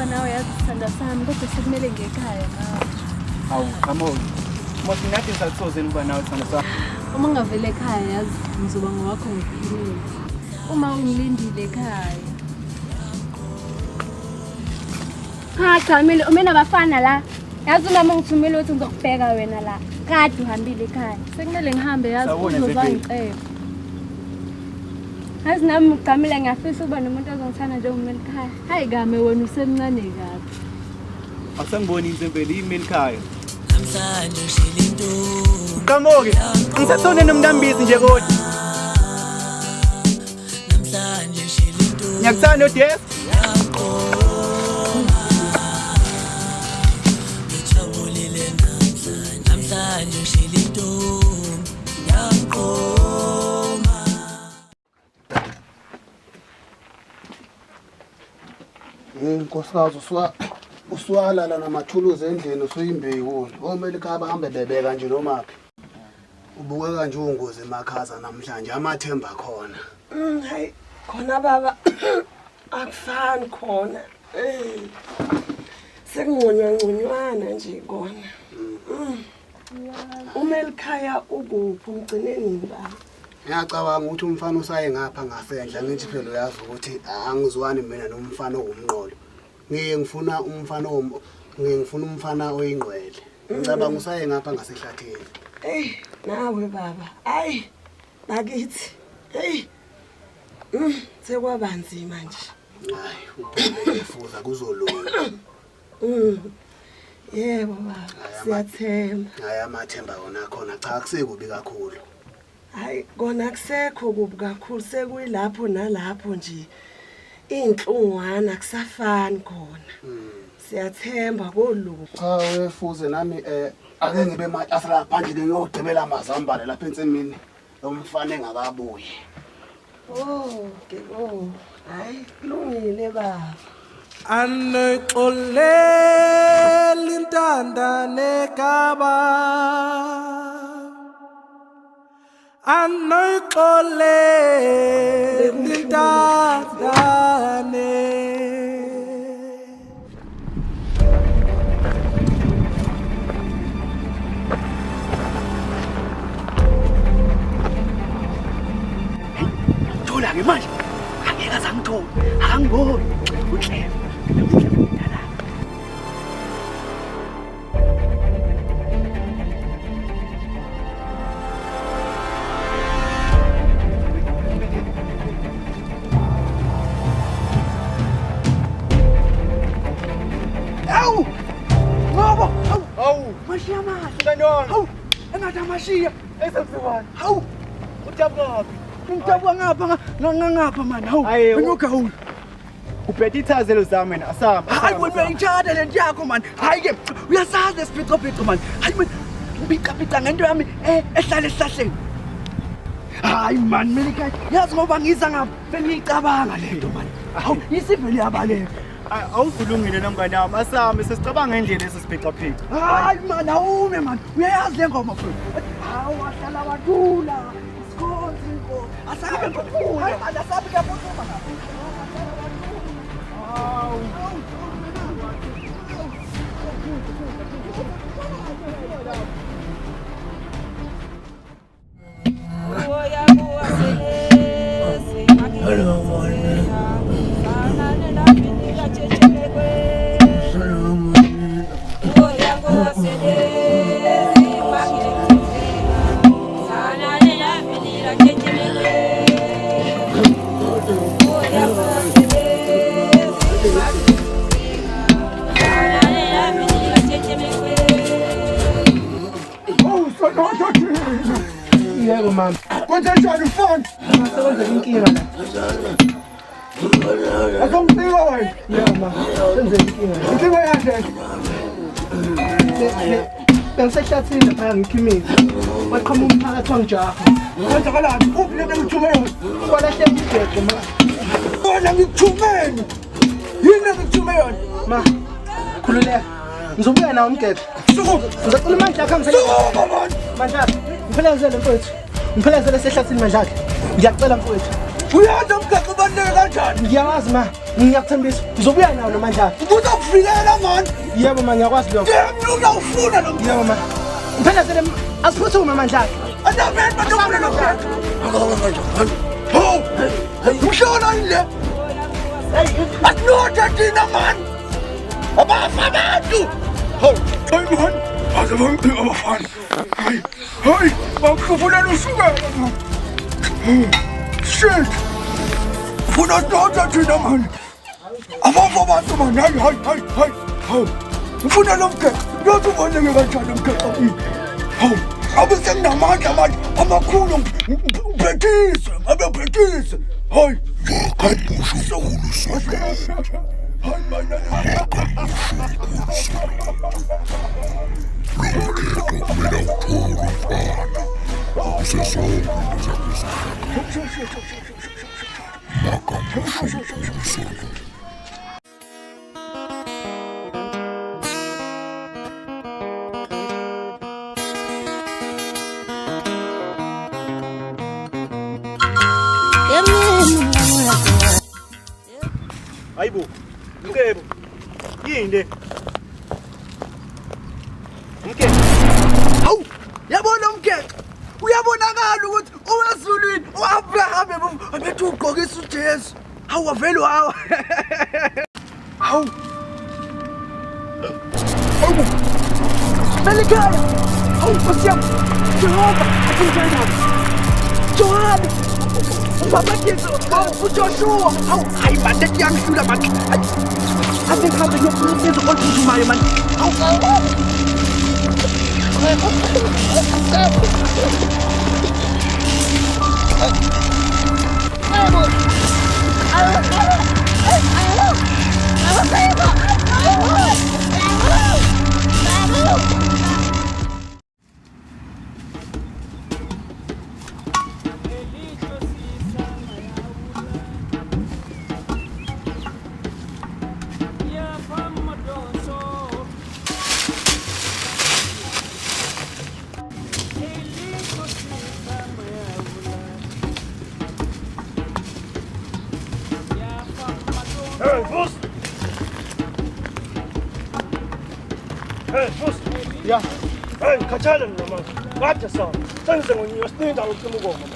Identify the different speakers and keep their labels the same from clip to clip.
Speaker 1: nawe yazithanda sami kodwa sekumele ngekhaya nawe.
Speaker 2: Hawu, come on. Must nathi ngisathoze ukuba nawe sithanda sami.
Speaker 1: Uma ngavele ekhaya yazi ngizoba ngowakho ngiphilile. Uma ungilindile ekhaya. Cha mina umena abafana la. Yazi mama ngithumile ukuthi ngizokubheka wena la. Kade uhambile ekhaya. Sekumele ngihambe yazi uzongicela. Hayi nami uqamile ngiyafisa ukuba nomuntu ozongithanda njengoMELIKHAYA. Hayi game wena usemncane kabi.
Speaker 2: Asangiboni impela iMELIKHAYA. Namhlanje ushila into. Qamoke. Ngisathone nomntambisi nje kodwa. Namhlanje ushila into. Ngiyakuthanda Odef. Ngijabulile namhlanje ushila into.
Speaker 3: Nkosikazi uswalala namathuluzi endlini usuyimbeyiwona. OMELIKHAYA bahambe bebeka nje nomaphi. Ubukeka nje ungozi emakhaza namhlanje amathemba khona.
Speaker 4: Hayi khona baba akufani khona. Sekungconywana nje kona. UMELIKHAYA ukuphi umgcineni baba?
Speaker 3: Ngiyacabanga ukuthi umfana usaye ngapha ngasendla ngithi phela uyazi ukuthi angizwani mina nomfana ongumnqolo. Ngifuna umfana oyingqwele. Ngicabanga usaye ngapha ngasehlathini.
Speaker 4: Nawe baba. Hayi bakithi. Sekwabanzima nje.
Speaker 3: Hayi uphele efuza kuzolunga.
Speaker 4: Yebo baba. Siyathemba.
Speaker 3: Hayi amathemba wona khona cha kusekubi kakhulu.
Speaker 4: Hayi kona kusekho kubi kakhulu sekuyilapho nalapho nje inhlungwana kusafani khona. Siyathemba koluku.
Speaker 3: Cha wefuze nami ake ngibe matasela phandle ngiyodebela amazambane lapha ensimini lomfana engakabuyi.
Speaker 4: Hayi kulungile baba.
Speaker 5: Anoxolela intanda nekaba Anoxolela intanda ne
Speaker 2: Thola ngemanje angeke azangithola angiboni uhle Mashiya esemsebani hawu utabukaphi ngitabuka ngapha manje hawu unyuka hawu
Speaker 3: Uphethe ithazelo zami mina asamba.
Speaker 2: hayi wena uyithatha lento yakho man hayi ke uyasazi esiphico man hayi man ubicapita ngento yami ehlala esihlahleni hayi man MELIKHAYA yazi ngoba ngiza ngapha bengicabanga lento man hawu isivele yabaleka
Speaker 3: Awuvulungile nomngane wami asamba sesicabanga ngendlela esisiphica.
Speaker 2: Hayi man awume man uyayazi le ngoma mfowethu hawu wahlala wathula isikhonzi inko asabe ngokuphula hayi man asabe kaphuma
Speaker 3: Yebo mama. Kwenza njani mfana? Asebenza inkinga la. Akamfika wena. Yebo mama. Senze inkinga. Inkinga yakhe. Bengisehlathini lapha ngikhimile. Waqhamuka umphakathi wangijaha. Kwenzakalani? Kuphi lento ngithumele? Kwalahle ngideke ma. Wena ngikuthumele. Yini ngikuthumele yona? Ma. Khululeka. Ngizobuya nawo umgexo. Ngizocela manje akho ngisebenza. Manje ngiphelezele mfowethu. Ngiphelezele sehlathini manje akhe. Ngiyacela mfowethu.
Speaker 2: Uyazi umgexo ubaluleke kanjani?
Speaker 3: Ngiyawazi ma, ngiyakuthembisa. Ngizobuya nawo namanje akhe.
Speaker 2: Uzokuvikela manje.
Speaker 3: Yebo ma, ngiyakwazi lokho.
Speaker 2: Uzawufuna lo mgexo.
Speaker 3: Yebo ma. Ngiphelezele asiphuthume manje akhe.
Speaker 2: Andameni badobule lo mgexo. Ho! Uhlala ile. Asinotha thina man. Abafa abantu. Hayi man. Aze bangiphika abafana. Hayi, bangikufulela ushukela man. Shit. Funa dodha thina man. Abafa abantu man. Hayi. Ufuna lo mgexo. Yazi ubaluleke kanjani umgexo kimi. Hawu, abe senginamandla manje amakhulu ngibhekise, ngabe bhekise. Hayi. Magambushe
Speaker 6: Hayibo, mkebo. Yini le? Mkebo.
Speaker 2: Hawu, yabona umgexo. Uyabonakala ukuthi owezulwini uAbraham abethu ugqokisa uJesu. Hawu wavela wawa. Hawu. Melikhaya. Hawu Nkosiyami. Jehova akunjani? Johani. Baba Yesu, uJoshua. Hawu, hayi manje kuyangihlula manje. Ase khambe ngiyokusiza oluthumayo manje.
Speaker 6: Hey, boss.
Speaker 3: Ya,
Speaker 6: Hey, khathala mina manje. Kade sa. Sengize ngiyosininda ukucima ukoma.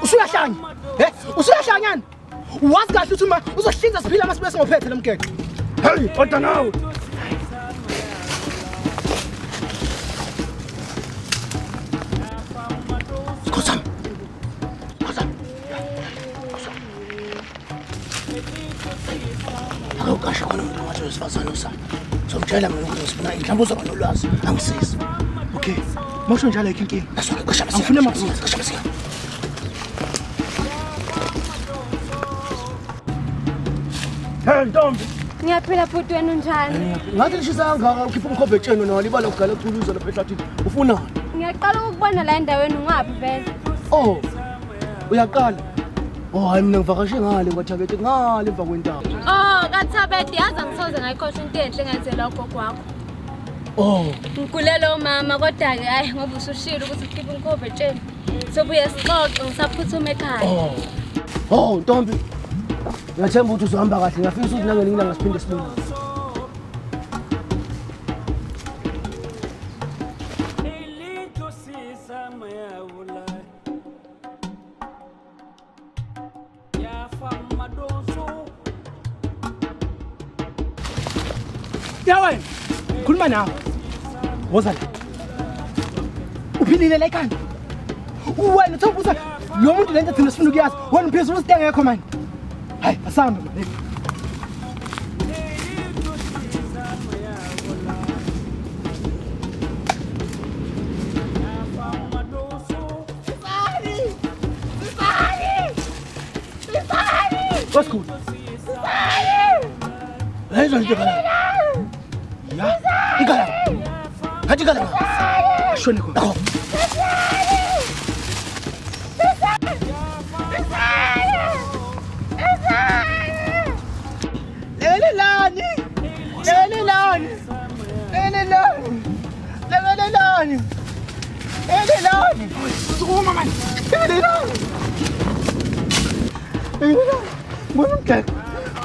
Speaker 3: usuyahlanya. Usuyahlanyana. Wazi kahle ukuthi uma uzohlinza siphila masibe singophethe lo mgexo.
Speaker 6: Hey, kodwa nawe.
Speaker 3: Khothama. Akukasho khona umuntu ngathi wesifazane usana. Somtshela mina ukuthi sifuna inhlambu uzaba nolwazi. Angisiza. Okay. Mawusho njalo ayikho inkinga. Asonke qasha masiya. Angifune maphutha. Qasha masiya.
Speaker 6: Hey, Ntombi.
Speaker 1: Ngiyaphila futhi wena unjani?
Speaker 3: Ngathi lishisa kangaka ukhipha umkhombe etsheni nalo libala ukugala uculuza lapha ehlathini. Ufunani?
Speaker 1: Ngiyaqala ukubona la endaweni ungaphi vele.
Speaker 3: Oh. Uyaqala. Oh, hayi mina ngivakashe ngale kwaThabete ngale emva kwentaba.
Speaker 1: Oh, kaThabete yazi angisoze ngayikhohlwa into enhle ngenzela ugogo wakho.
Speaker 3: Oh.
Speaker 1: Ngikulela umama kodwa ke hayi ngoba usushilo ukuthi ukhiphe umkhombe etsheni. Sobuye sixoxe ngisaphuthuma ekhaya.
Speaker 3: Oh, Ntombi. Ngiyathemba ukuthi uzohamba kahle. Ngiyafisa ukuthi nangelinye ilanga siphinde sibone. Ya wena, khuluma nawe. Woza la. Uphilile la ekhanda. Wena thobuza lo muntu lento thina sifuna ukuyazi. Wena phezulu usitengekho manje. Hayi, asambe manje. What's good? Hey, don't you go. Ya, ikala. Haji kala. Shoni ko. Ako. Lelelani.
Speaker 2: Elelani. Elelani. Sukuma man. Elelani. Elelani. Bunke.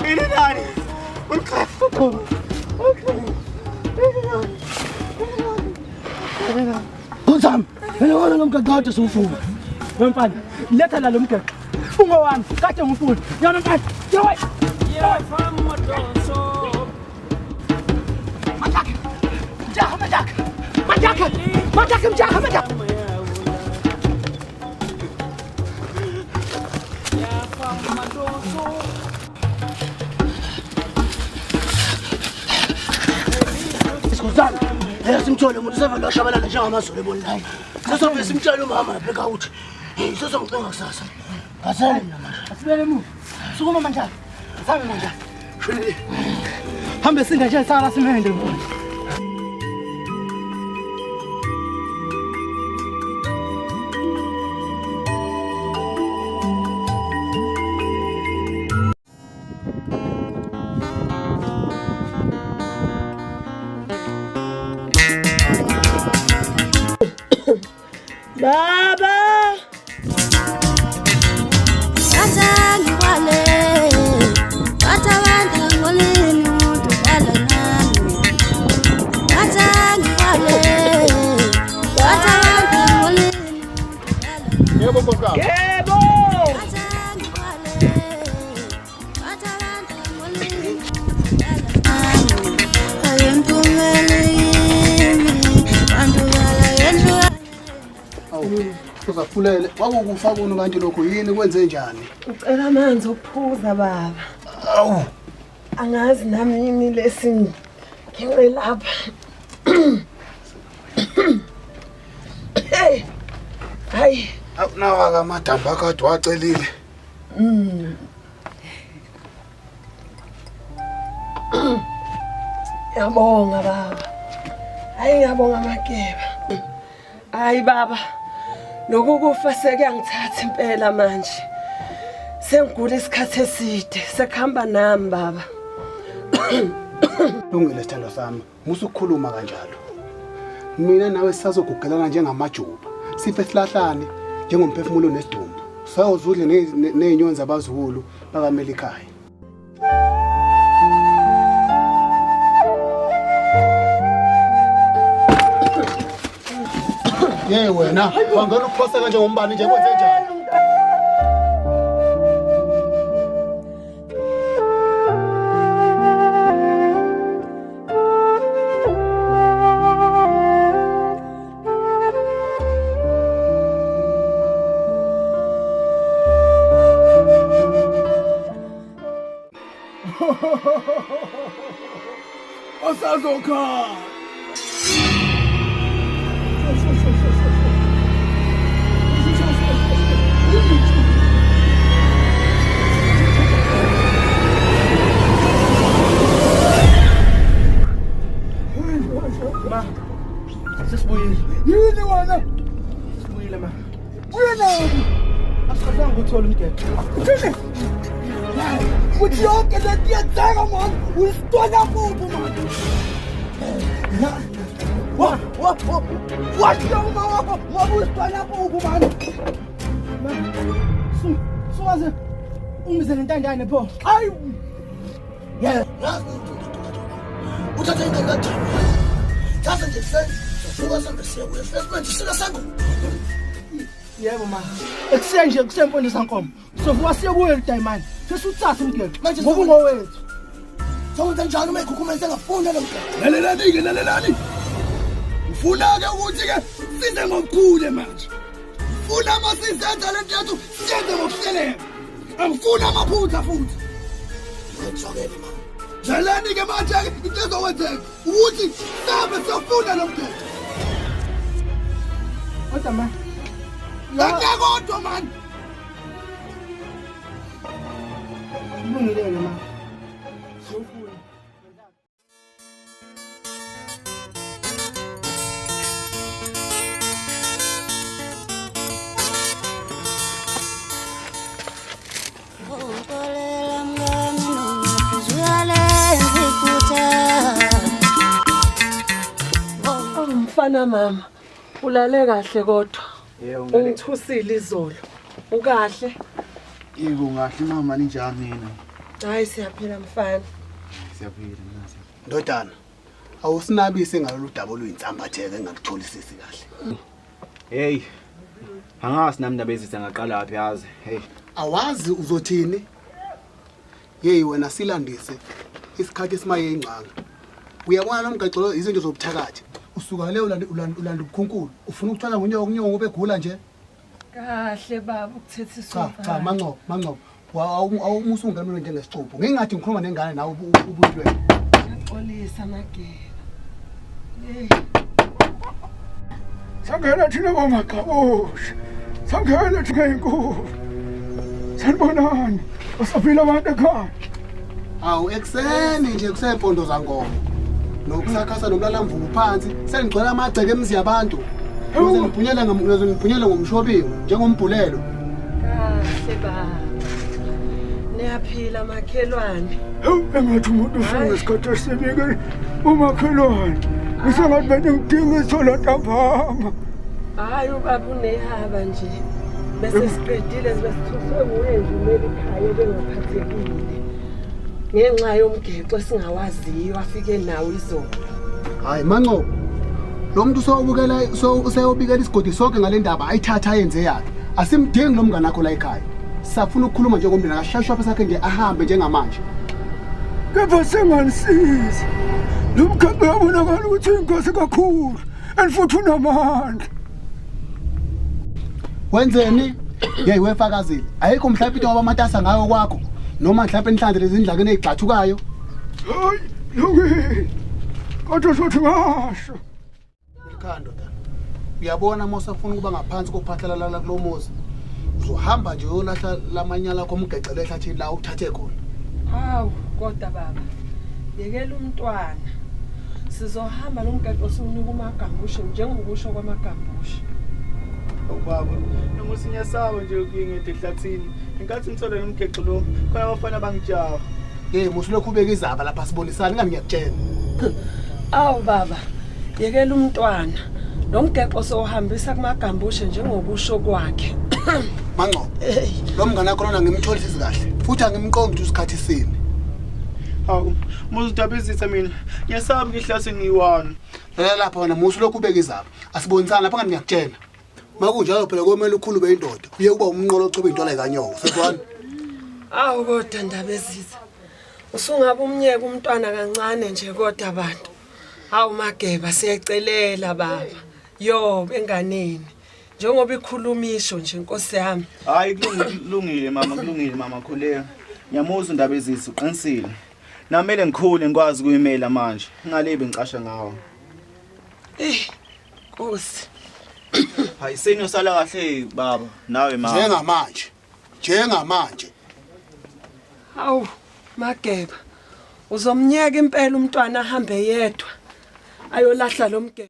Speaker 2: Elelani. Bunke. Sukuma. Okay. Elelani. Elelani. Uzam. Elelani ngomgaqo sufuna. Mfana, letha la lo mgaqo. Fungo wami, kade ngifuna. Yana mfana. Yoy. Scusate, simthole umuntu sevele washabalala njengamazulu ebonini. Sesofike simtshele umama ebheka ukuthi sesomqinga kusasa. Asale mina manje. Asibele mu. Sukuma manje. Sabe manje. Shwele. Hambe singa nje sala simende mfowethu.
Speaker 4: Baba
Speaker 3: Yebo baba.
Speaker 4: Yebo
Speaker 3: Uzafulele kwakukufa kuno kanti lokho yini kwenze njani?
Speaker 4: ucela amanzi okuphuza baba.
Speaker 3: Awu.
Speaker 4: Angazi nami yini lesi ngiwe lapha. Hey. Hayi.
Speaker 3: Nawa kamadamba akade wacelile.
Speaker 4: Yabonga baba. Hayi ngiyabonga makeba. Hayi baba. Nokukufa sekuyangithatha impela manje. Sengigula isikhathi eside, sekuhamba nami baba.
Speaker 3: Lungile sithando sami, musukhuluma kanjalo. Mina nawe sisazogugelana njengamajuba. Sife silahlane njengomphefumulo nesidumbu. Sawuzudle nezinyoni abazukulu bakaMELIKHAYA. Ye wena, wangena ukuphoseka njengombani nje kwenze njani?
Speaker 2: Osazoka. Ma, sesibuyile. Yini wena? Sesibuyile ma. Wena. Asifanga uthola umgexo. Uthini? Uthi yonke le nto yenzeka man. Uyisitwana kubo man. What young man? What was isitwana kubo man? Suwaze ungizele intandane pho. Hayi. Yeah. Uthatha ingane kaJama. Thatha nje friend. Sofuka sambe siya kuye first manje sika sango. Yebo ma. Ekuseni nje kusempondo sankomo. Sofuka siya kuye diamond. Sesuthatha umgexo. Ngoba ngowethu. Sonke njalo uma ikhukhumela sengafunda lo mgexo. Lalelani ke lalelani. Ufuna ke ukuthi ke size ngokukhule manje. Ufuna amasizenza lento yethu siyenze ngokuhleleka. Angifuna amaphutha futhi. Ngitsokele mama. Jalani ke manje into ezokwenzeka ukuthi sabe siyofunda lo mgexo. Kodwa man. Kodwa man. Kulungile ke mama. Siyofunda.
Speaker 4: Mfana mama, Ulale kahle kodwa.
Speaker 2: Yebo ngale.
Speaker 4: Ungithusile izolo. Ukahle?
Speaker 2: Yebo ngahle mama ninjani nina?
Speaker 4: Hayi siyaphila mfana.
Speaker 2: Siyaphila mnazi.
Speaker 3: Ndodana, awusinabise ngalolu daba oluyinsambatheke engakutholisisi kahle.
Speaker 2: Hey. Angazi nami ndabezisa ngaqala laphi yazi. Hey.
Speaker 3: Awazi uzothini? Hey wena silandise isikhathi esimaye ingcanga. Uyabona lo mgaqo izinto zobuthakathi. Usuka le ulanda ukukhunkulu. Ufuna ukuthwala ngonyoko begula nje?
Speaker 4: Kahle baba ukuthethisa.
Speaker 3: Cha manqobo. Awumusungana njengesicupho. Ngingathi ngikhuluma nengane nawe ubuyilwe.
Speaker 4: Ngixolisa Mageba. Hey.
Speaker 6: Sangena thina bomagabushe. Sangena thina inkulu. Sanibonani. Usaphila abantu ekhaya.
Speaker 3: Awu ekseni nje kusempondo zangomo. Nokusakasa nomlalamvubu phansi sengigcwala amagceke emzi yabantu. Ngizoniphunyela ngomshobingo njengombhulelo.
Speaker 4: Kahle baba. Niyaphila makhelwane.
Speaker 6: Engathi umuntu ufuna isikhathi esibike umakhelwane. Ngisengathi bende ngidinga ithola ntambama.
Speaker 4: Hayi ubaba unehaba nje. Bese siqedile besithuswe nguye nje MELIKHAYA bengaphathekile. Ngenxa yomgexo esingawaziyo afike nawo izolo.
Speaker 3: Hayi manqobo. Lo muntu useyobikela isigodi sonke ngale ndaba ayithatha ayenze yakhe. Asimdingi lo mngane akho la ekhaya. Safuna ukukhuluma njengomndeni akashashwa sakhe nje ahambe njengamanje.
Speaker 6: Kepha senganisiza. Lo mgexo uyabonakala ukuthi ingozi kakhulu. Futhi unamandla.
Speaker 3: Wenzeni? Hey wefakazile. Ayikho mhlawumbe into wabamatasa ngayo kwakho noma mhlawumbe enhlanze lezi indlakeni ezigxathukayo.
Speaker 6: Hayi, yonke. Kodwa sothi ngasho.
Speaker 3: Likhando da. Uyabona mose ufuna ukuba ngaphansi kokuphathelana kulomuzi. Uzohamba nje uyolahla lamanyala komgexelo ehlathini la uthathe khona.
Speaker 4: Hawu kodwa baba. Yekela umntwana. Sizohamba nomgexo siwunika uMagAMBUSHE njengokusho kwaMagAMBUSHE.
Speaker 2: Ubaba, noma sinyasaba nje ukuyingede ehlathini. Inkathi ngithola nomgexo lo, khona abafana bangijaha.
Speaker 3: Hey musulokhu ubeka izaba lapha sibonisana ngani ngiyakutshela.
Speaker 4: Awu baba. Yekela umntwana. Lo mgexo sohambisa kuMagAMBUSHE njengokusho kwakhe.
Speaker 3: Manqobo. Lo mngane akho lona ngimtholisisi kahle. Futhi angimqondi ukuthi isikhathi sini.
Speaker 2: Hawu, muzidabezisa mina. Ngiyasaba ngihlase ngiyiwani.
Speaker 3: Lela lapha wena musulokhu ubeka izaba. Asibonisana lapha ngani ngiyakutshela. Makunjalo phela komele ukhulu beyindoda. Uye kuba umnqolo ocoba into la ekanyoko. Sezwana.
Speaker 4: Awu kodwa ndabezisa. Usungabe umnyeke umntwana kancane nje kodwa abantu. Hawu Mageba siyacelela baba. Yo benganeni. Njengoba ikhulumisho nje Nkosi yami.
Speaker 2: Hayi kulungile mama khuleka. Ngiyamuzwa ndabezisa uqinisile. Namele ngikhule ngikwazi kuyimela manje. Ngalebi ngicasha ngawo.
Speaker 4: Nkosi.
Speaker 2: Hayi senyosala kahle baba nawe mama.
Speaker 3: Njengamanje.
Speaker 4: Hawu Mageba. Uzomnyeka impela umntwana ahambe yedwa. Ayolahla lo mgexo.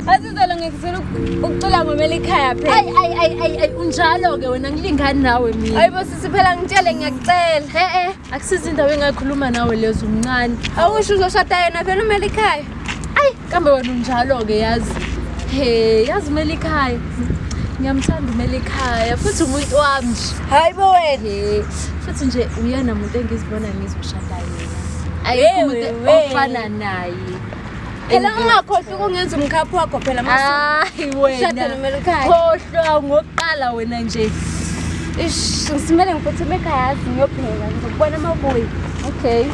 Speaker 1: Azizolo ngikuzela ukucula ngoMELIKHAYA phela. Ay unjalo ke wena ngilingani nawe mina. Hayibo sisiphela ngitshele ngiyakucela. Akusizi indawo engakhuluma nawe lezo umncane. Awusho uzoshada yena phela uMELIKHAYA. Ay kambe wena unjalo ke yazi. Yazi uMELIKHAYA. Ngiyamthanda uMELIKHAYA futhi umuntu wami nje. Hayibo wena. Futhi nje uyena umuntu engizibona ngizoshada yena. Ayikho umuntu ofana naye. Phela ungakhohlwa ukungenza umkhaphi wakho phela Hayi wena. Khohlwa ngokuqala wena nje. Ngisimele ngiphuthime ekhaya yazi ngiyopheka ngizokubona amabuyi. Okay.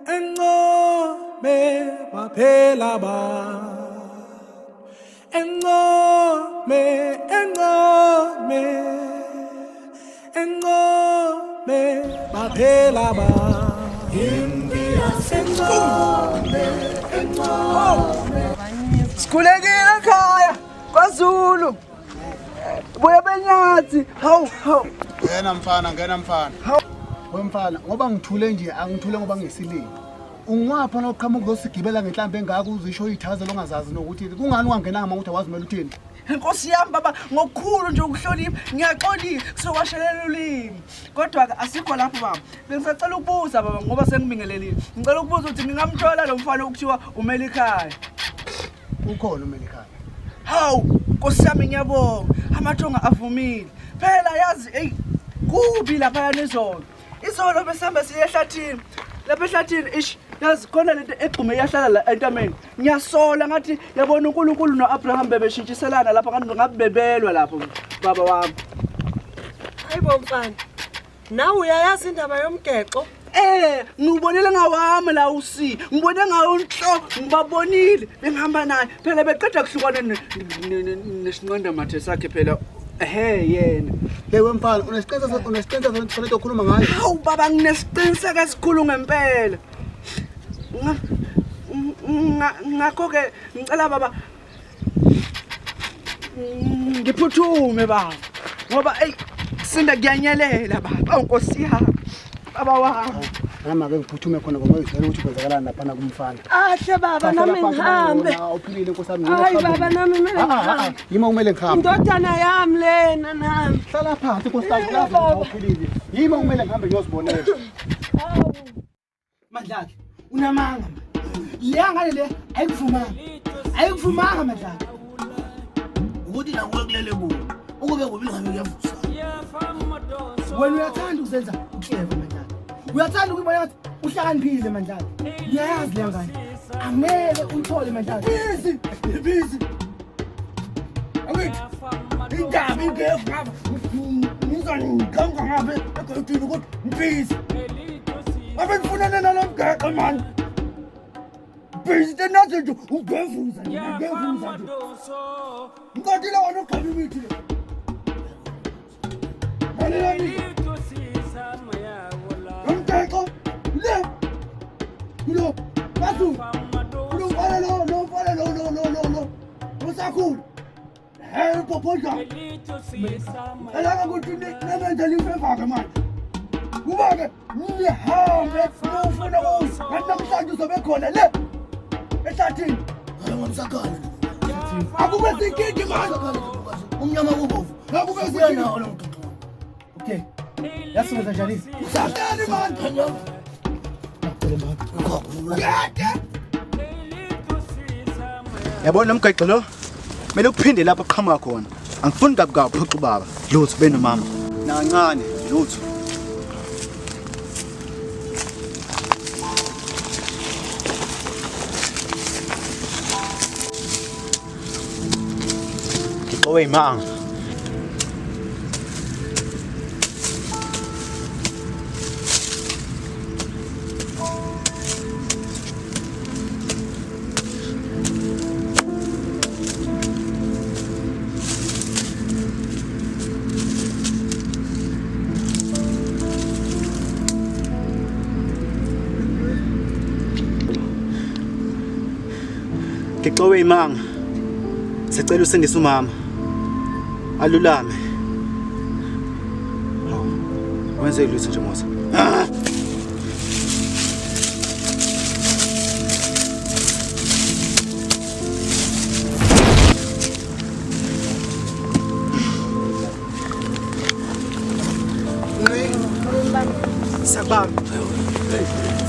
Speaker 5: Engome baphela ba. Engome baphela ba.
Speaker 4: Sikhulekile ekhaya.
Speaker 2: KwaZulu. Buya benyathi. Hawu.
Speaker 3: Ngena mfana. Wemfana, ngoba ngithule nje, angithule ngoba ngisilile. Ungwapha noqhamuka uzosigibela ngenhlambe engaka uzisho ithaza longazazi nokuthi kungani ungangenanga uma ukuthi awazi mele uthini.
Speaker 2: Nkosi yami baba ngokukhulu nje ukuhlonipha ngiyaxolisa kusowashelela ulimi kodwa ke asikho lapho baba bengisacela ukubuza baba ngoba sengibingelelile ngicela ukubuza ukuthi ngingamthola lo mfana okuthiwa uMELIKHAYA
Speaker 3: Ukhona uMELIKHAYA.
Speaker 2: Hawu Nkosi yami ngiyabonga amathonga avumile phela yazi hey kubi lapha nezolo izolo besihamba siye ehlathini lapha ehlathini ish yazi khona lento egqume yahlala la entameni ngiyasola ngathi yabona uNkulunkulu noAbraham bebeshintshiselana lapha kanti ngabebelwa lapho baba wami
Speaker 4: Hayibo mfana. Nawe uyayazi indaba yomgexo?
Speaker 2: ngibonile ngawami la usi ngibone ngawo unhlo ngibabonile bengihamba naye phela beqeda kuhlukana nesinqanda mathe sakhe phela yena
Speaker 3: Wemfana, unesiqiniseko sonke okhuluma ngayo.
Speaker 2: Hawu baba nginesiqiniseko esikhulu ngempela ngakho ke ngicela baba ngiphuthume baba ngoba sinda kuyanyelela baba Nkosi yami baba wami
Speaker 3: Nama ke ngiphuthume khona ngoba ngizela ukuthi kwenzakalani lapha kumfana.
Speaker 4: Ahle baba nami ngihambe.
Speaker 3: Uphilile Nkosi yami.
Speaker 4: Hayi baba nami kumele ngihambe.
Speaker 3: Yima kumele ngihambe.
Speaker 4: Indodana yami lena nami.
Speaker 3: Hlala phansi Nkosi yami lapha uphilile. Yima kumele ngihambe ngiyosibonela.
Speaker 4: Hawu.
Speaker 2: Mandlakhe unamanga liyangane le ayikuvumanga Mandlakhe
Speaker 7: ukuthi la kulele kuwo ukube kubi ngabe kuyavusa
Speaker 2: wena uyathanda ukuzenza uhleva Mandlakhe uyathanda ukubona ukuthi uhlakaniphile Mandlakhe uyayazi le ngane angeke uthole Mandlakhe busy awuthi indaba ingefu ngapha ngizoniganga ngabe egodini ukuthi busy abe nifunana nalomgaqo man busy tenazo nje ungevuza nje ngicotile wona ugqaba imithi le Umgexo le lo basu lo fala lo usakhulu hey popoja elaka ukuthi nemenze lifevaka manje kubake nihambe ufuna namhlanje uzobe khona le ehlathini
Speaker 7: ngomsakana
Speaker 2: akube sikiki manje
Speaker 7: umnyama kubovu
Speaker 2: akube sikiki okay yasenza njani sakani manje yabona umgexo lo mele ukuphinde lapho aqhamuka khona angifuni kabi phucu baba lutho benomama nancane lutho Oyimanga Ngixowe imanga sicela usindise umama alulame wenze lutho nje Mosa sababa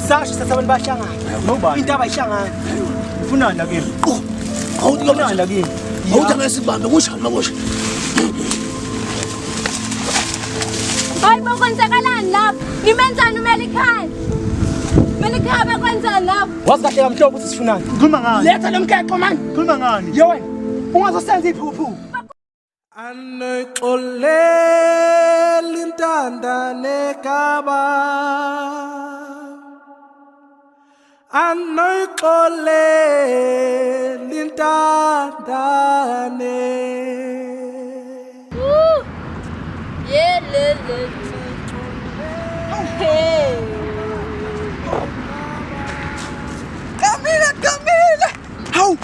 Speaker 2: sasho sasabantu bahlangana intaba ihlangana ufunana kimi
Speaker 7: awuthi
Speaker 2: kimi
Speaker 7: awuthi ngesibambe kushani mabosha
Speaker 1: Hayi bakwenzakalani lapha? Ngimenzani uMELIKHAYA? MELIKHAYA bakwenzani lapha?
Speaker 2: wazi kahle kamhlobo ukuthi sifunani khuluma ngani
Speaker 7: letha lomgexo man
Speaker 2: khuluma ngani ye wena ungazosenza iphuphu
Speaker 5: Anoxolela intanda nekaba Anoxolela intanda ne
Speaker 2: Kamile hawu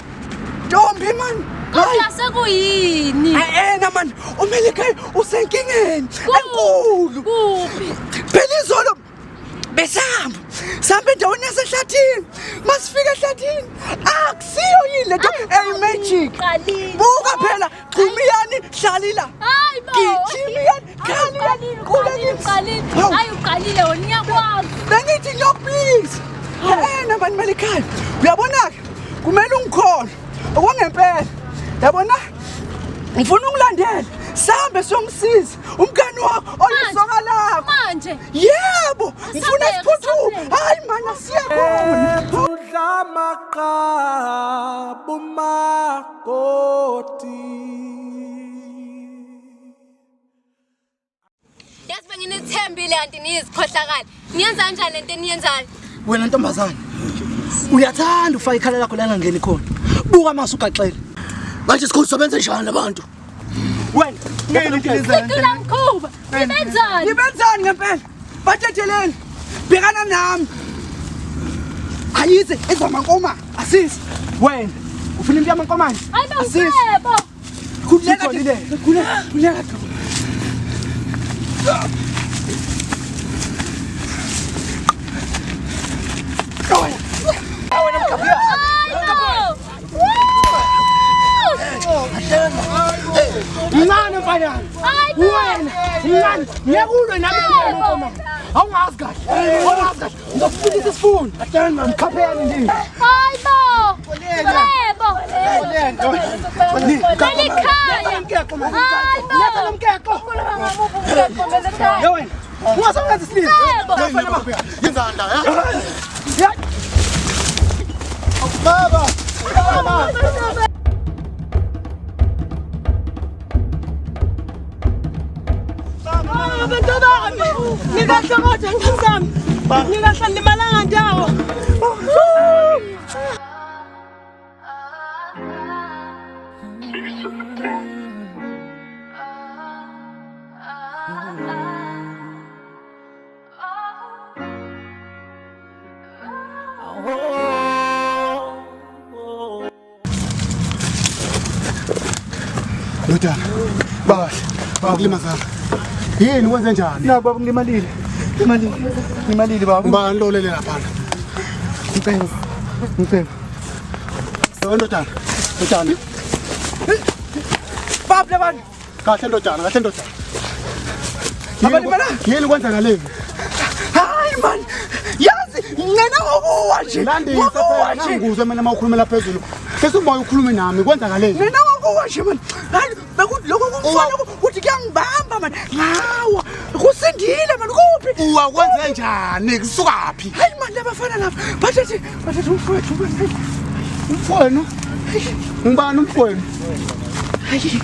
Speaker 2: Ntombi man
Speaker 1: Kodwa Sekuyini?
Speaker 2: Ena man, uMelikhaya usenkingeni enkulu.
Speaker 1: Kuphi?
Speaker 2: Phela izolo Sambe endaweni yasehlathini. Masifika ehlathini, akusiyo yini lento magic. Buka phela, Qumiyani hlalila.
Speaker 1: Hayi bo.
Speaker 2: Gijimiyani
Speaker 1: Uqalile. Hayi uqalile wena ngiyakwazi.
Speaker 2: Bengithi ngiyokubisa. Man MELIKHAYA. Uyabona ke? Kumele ungikholwe. Okwangempela. Yabona? Ngifuna ungilandele. Sambe siyongisiza umngani wakho oyisoka lakho.
Speaker 1: Manje.
Speaker 2: Yebo, ngifuna isiphuthume. Hayi man asiyakhona.
Speaker 5: Udla maqabu makoti.
Speaker 1: Yazi benginethembile kanti niyizikhohlakala. Niyenza kanjani lento eniyenzayo?
Speaker 2: Wena ntombazana. Uyathanda ufaka ikhala lakho lana ngeni khona. Buka mase ugaxele. Manje sikhosebenza njani labantu? Wena,
Speaker 1: Ngicela mkhuba.
Speaker 2: Nibenzani ngempela? Bathetheleni. Bhekana nami. Ayize ezamankoma. Asisi. Wena, ufuna into yamankomane?
Speaker 1: Asisi.
Speaker 2: Khuleka. Ngani mfanyana? Wena, ngani? Ngiyakulwe nami ngomama. Awungazi kahle. Ngizokufundisa isifundo. Ngikhapheni ndini.
Speaker 1: Hayibo. MELIKHAYA.
Speaker 2: Letha lo mkeko. Yewena, ungasawenza isililo. Yenzani la, ya? Baba.
Speaker 4: Abantu bami, ngikahlokoza ngizami. Ngikahlandimalanga ndawo.
Speaker 3: Lutana, bakulimaza. Yini wenze njani?
Speaker 2: Na baba ngilimalile. Ngimalile baba.
Speaker 3: Ngibani lo lele lapha?
Speaker 2: Ngicela.
Speaker 3: Ndodana.
Speaker 2: Baba labani.
Speaker 3: Kahle ndodana.
Speaker 2: Abalimala?
Speaker 3: Yini kwenzakaleni?
Speaker 2: Hayi man. Yazi ngena ngokuwa nje.
Speaker 3: Landisa phela nganguzwe mina mawukhulumela phezulu. Bese umoya ukhulume nami kwenzakaleni?
Speaker 2: Ngena ngokuwa nje man. Hayi lokho kumfana ukuthi kuyangibamba man. Hawa. Kusindile man kuphi?
Speaker 3: Uwakwenze njani? Kusukaphi?
Speaker 2: Hayi man labafana lapha. Bathathe umfowethu.
Speaker 3: Umfowenu? Ngibani umfowenu?
Speaker 2: Hayi.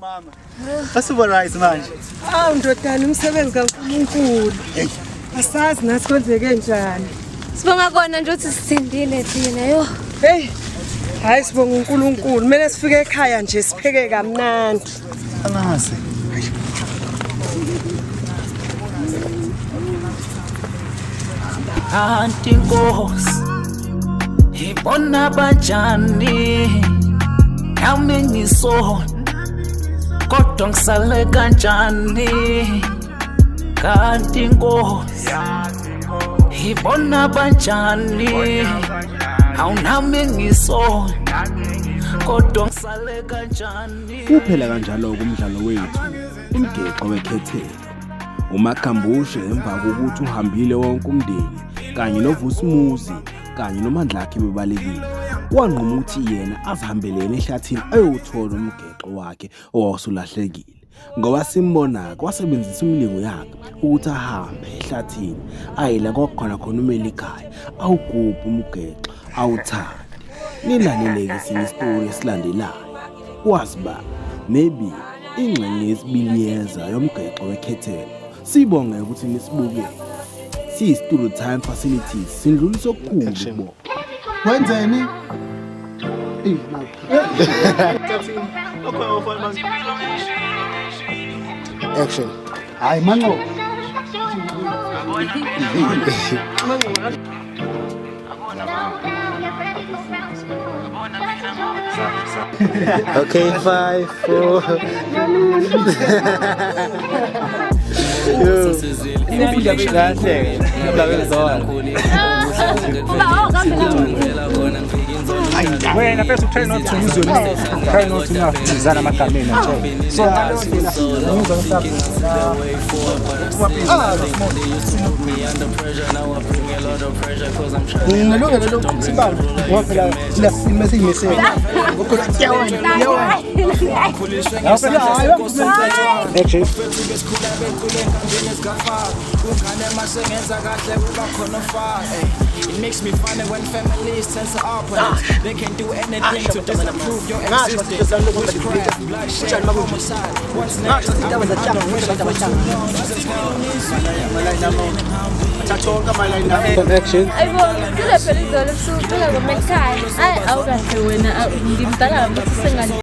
Speaker 8: Mama. Asubonise manje.
Speaker 4: Ndodana umsebenzi kaNkulunkulu. Asazi nathi kwenzeke njani.
Speaker 1: Sibonga kona nje ukuthi sisindile thina yo.
Speaker 4: Hey. Hayi sibonga uNkulunkulu. Kumele sifike ekhaya nje sipheke kamnandi.
Speaker 8: Angazi.
Speaker 9: Anti Nkosi. Ibona banjani. Nami ngisona. Kodwa ngisale kanjani kanti Nkosi ibona banjani awunami ngisona kodwa ngisale kanjani
Speaker 10: kuphela kanjalo kumdlalo wethu Umgexo Wekhethelo uMagAMBUSHE emva kokuthi uhambile wonke umndeni kanye noVusumuzi kanye noMandlakhe bebalekile wanquma ukuthi yena azihambelene ehlathini ayothola umgexo wakhe owasulahlekile ngoba simbona kwasebenzisa umlingo yakhe ukuthi ahambe ehlathini ayela kokhona khona uMelikhaya awugubha umgexo awuthande nilaleleke sinestori esilandelayo wazi ba maybe ingxenye yesibili yeza yomgexo wekhethelo sibonge ukuthi nisibuke si-studio time facilities sindlulisa okukhulu bo
Speaker 3: wenzeni? Action. Hayi manqo.
Speaker 8: Okay, 5, 4.
Speaker 6: Wena first try not to use your name. Try not to kuzana magameni nje. So ngilungelo lokusibala ngoba phela message message. Actually
Speaker 9: it makes me funny when families sense the opponent. They can do anything to disapprove your existence. Witchcraft, bloodshed, homicide. What's next?
Speaker 8: Action.
Speaker 1: Ayibo, ngicela phela izolo suku phela ngomekhaya. Hayi awukahle wena ngimdala ngathi sengane.